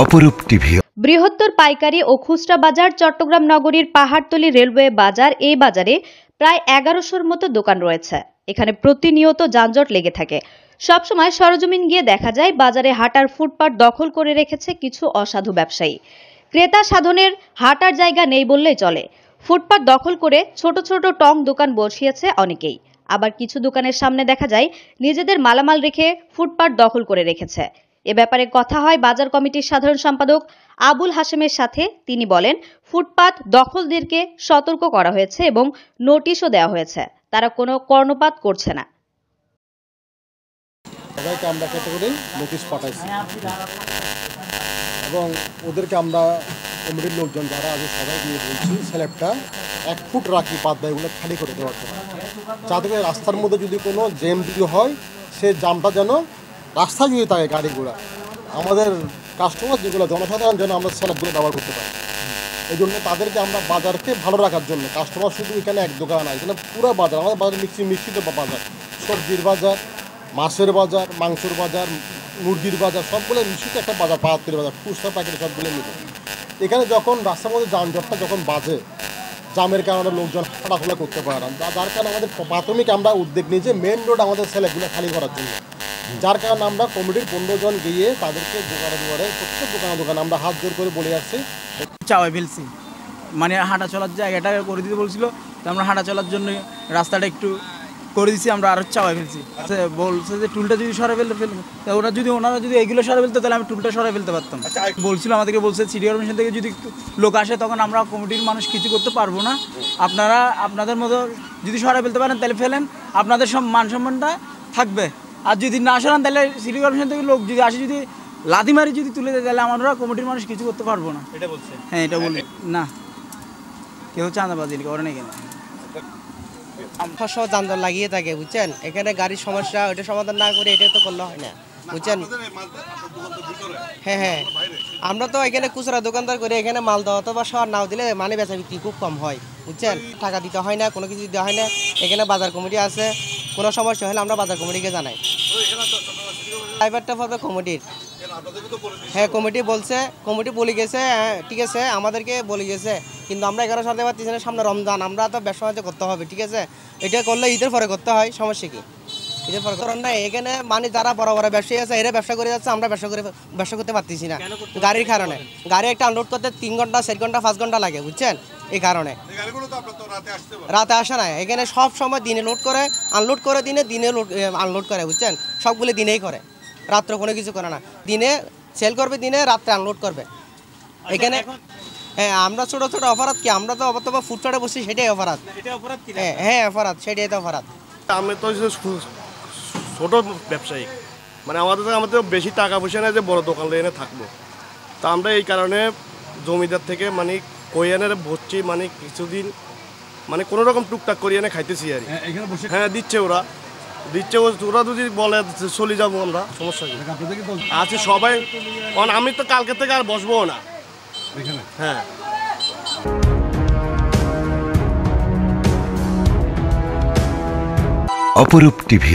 অপরূপ টিভি। বৃহত্তর পাইকারি ও খুচরা বাজার চট্টগ্রাম নগরীর পাহাড়তলী রেলওয়ে বাজার। এই বাজারে প্রায় 1100-র মতো দোকান রয়েছে। এখানে প্রতিনিয়ত যানজট লেগে থাকে। সবসময় সরজমিন গিয়ে দেখা যায় বাজারে হাঁটার ফুটপাত দখল করে রেখেছে কিছু অসাধু ব্যবসায়ী। ক্রেতা সাধনের হাঁটার জায়গা নেই বললেই চলে। ফুটপাত দখল করে ছোট ছোট টং দোকান বসিয়েছে অনেকেই। আবার কিছু দোকানের সামনে দেখা যায় নিজেদের মালামাল রেখে ফুটপাত দখল করে রেখেছে। এ ব্যাপারে কথা হয় বাজার কমিটির সাধারণ সম্পাদক আবুল হাশেমের সাথে। তিনি বলেন, ফুটপাত দখলদারদেরকে সতর্ক করা হয়েছে এবং নোটিশও দেওয়া হয়েছে। তারা কোনো কর্ণপাত করছে না। সবাইকে আমরা ক্যাটাগরি নোটিশ পাঠাইছি এবং ওদেরকে আমরা কমিটির লোকজন যারা আছে সবাই দিয়ে বলছি স্ল্যাবটা 1 ফুট রাখি বাদ দেয় এগুলো খালি করে দেওয়ার জন্য, যাতে করে রাস্তার মধ্যে যদি কোনো জ্যাম যদি হয় সে জামটা যেন রাস্তায় যদি থাকে গাড়িগুলো, আমাদের কাস্টমার যেগুলো জনসাধারণ যেন আমরা স্ল্যাবগুলো ব্যবহার করতে পারি। এই জন্য তাদেরকে আমরা বাজারকে ভালো রাখার জন্য, কাস্টমার শুধু এখানে এক দোকান না, এখানে পুরো বাজার, আমাদের বাজার মিশ্রিত বাজার, সবজির বাজার, মাছের বাজার, মাংসের বাজার, মুরগির বাজার, সবগুলো মিশ্রিত একটা বাজার, পাহাড়তলী বাজার, খুচরা পাইকারি সবগুলো মিলে। এখানে যখন রাস্তার মধ্যে যানজটটা যখন বাজে, জামের কারণে লোকজন হাঁটাচলা করতে পারে না, যার কারণে আমাদের প্রাথমিক আমরা উদ্যোগ নিই যে মেন রোড আমাদের ছেলেগুলো খালি করার জন্য। যার কারণে আমরা কমিটির 15 জন গিয়ে তাদেরকে দোকানে প্রত্যেক দোকানে আমরা হাত জোর করে বলে আসছি, চাওয়াই ফেলছি, মানে হাঁটা চলার জায়গাটা করে দিতে বলছিল, তো আমরা হাঁটা চলার জন্য রাস্তাটা একটু করে দিচ্ছি, আমরা আরও চাওয়াই ফেলছি। বলছে যে টুলটা যদি সরে ফেলবো, তা ওনারা যদি এইগুলো সরে ফেলতো তাহলে আমি টুলটা সরে ফেলতে পারতাম। বলছিল আমাদেরকে, বলছে সিটি কর্পোরেশন থেকে যদি লোক আসে তখন আমরা কমিটির মানুষ কিছু করতে পারবো না, আপনারা আপনাদের মতো যদি সরে ফেলতে পারেন তাহলে ফেলেন, আপনাদের সব মান সম্মানটা থাকবে। আর যদি না সরান তাহলে সিটি কর্পোরেশন থেকে লোক যদি আসে, যদি লাথি মারি যদি তুলে দেয় তাহলে আমরা কমিটির মানুষ কিছু করতে পারবো না। এটা বলছে? হ্যাঁ, এটা বলি না, কেউ চাঁদাবাজি করে না এখানে। সব যানজট লাগিয়ে থাকে, বুঝছেন। এখানে গাড়ির সমস্যা, ওইটা সমাধান না করে এটা তো করলে হয় না, বুঝছেন। হ্যাঁ, আমরা তো এখানে খুচরা দোকানদার করে এখানে মাল দেওয়া অথবা শহর নাও দিলে মানে বেচা বিক্রি খুব কম হয়, বুঝছেন। টাকা দিতে হয় না, কোনো কিছু দিতে হয় না। এখানে বাজার কমিটি আছে, কোনো সমস্যা হলে আমরা বাজার কমিটিকে জানাই। ড্রাইভারটা পড়বে কমিটির। হ্যাঁ, কমিটি বলছে, কমিটি বলে গেছে, ঠিক আছে, আমাদেরকে বলে গেছে, কিন্তু আমরা 11 সালে পারতেছি, সামনে রমজান, আমরা তো ব্যবসা বাণিজ্য করতে হবে, ঠিক আছে। এটা করলে ঈদের পরে করতে হয়, সমস্যা কি? ঈদের পরে করার না। এখানে মানে যারা বড় বড় ব্যবসায়ী আছে এরা ব্যবসা করে যাচ্ছে, আমরা ব্যবসা করতে পারতেছি না গাড়ির কারণে। গাড়ি একটা আনলোড করতে 3 ঘন্টা, 4 ঘন্টা, 5 ঘন্টা লাগে, বুঝছেন। এই কারণে রাতে আসে না। এখানে সব সময় দিনে লোড করে, আনলোড করে, দিনে আনলোড করে, বুঝছেন। সবগুলো দিনেই করে, রাত্রে কোনো কিছু করে না। দিনে সেল করবে, দিনে রাত্রে আনলোড করবে এখানে। হ্যাঁ, আমরা ছোট ছোট অপরাধ কি, আমরা তো অথবা ফুটপাতে বসছি, সেটাই অপরাধ। হ্যাঁ, অপরাধ, সেটাই তো অপরাধ। আমি তো ছোট ব্যবসায়ী, মানে আমাদের বেশি টাকা পয়সা নেই যে বড় দোকান এনে থাকবো। তা আমরা এই কারণে জমিদার থেকে মানে কই এনে বসছি, মানে কিছুদিন মানে কোনো রকম টুকটাক করি এনে খাইতেছি আর। হ্যাঁ, দিচ্ছে ওরা যদি বলে চলে যাবো আমরা, সমস্যা কি আছে সবাই। আমি তো কালকে থেকে আর বসবো না। হ্যাঁ, অপরূপ টিভি।